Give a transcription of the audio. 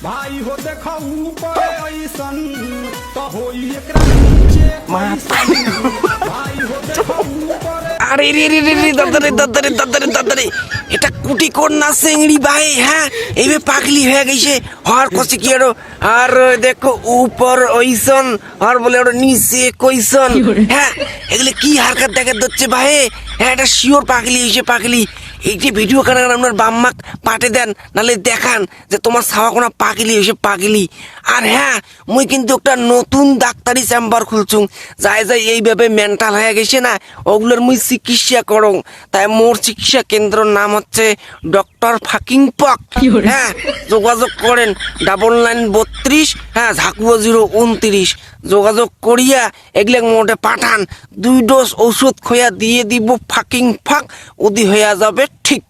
भाई हो देखो ऊपर ऐसन तो होई एकरा नीचे कैसन भाई हो देखो ऊपर আরে রে রে রে রে দাদারে এটা কুটি কোন না চেংড়ি ভাই হ্যাঁ এইবে পাগলি হয়ে গেছে আর কসে কি আর দেখো উপর ওইসন আর বলে ওর নিচে কইসন হ্যাঁ এগুলো কি হারকাত দেখা দিচ্ছে ভাই হ্যাঁ এটা শিওর পাগলি হইছে পাগলি এই যে ভিডিও কারণ আপনার বাম্মাক পাঠে দেন নালে দেখান যে তোমার ছাওয়া কোনো পাগলি হইছে পাগলি আর হ্যাঁ মুই কিন্তু একটা নতুন ডাক্তারি চেম্বার খুলছুম যাই যাই এইভাবে মেন্টাল হয়ে গেছে না ওগুলোর মুই চিকিৎসা করং তাই মোর চিকিৎসা কেন্দ্রের নাম হচ্ছে ডক্টর ফাকিং পক হ্যাঁ যোগাযোগ করেন 9932 হ্যাঁ ঝাকুয়া 029 যোগাযোগ করিয়া এগুলো মোটে পাঠান 2 ডোজ ঔষধ খোয়া দিয়ে দিব ফাকিং ফাক ওদি হইয়া যাবে ঠিক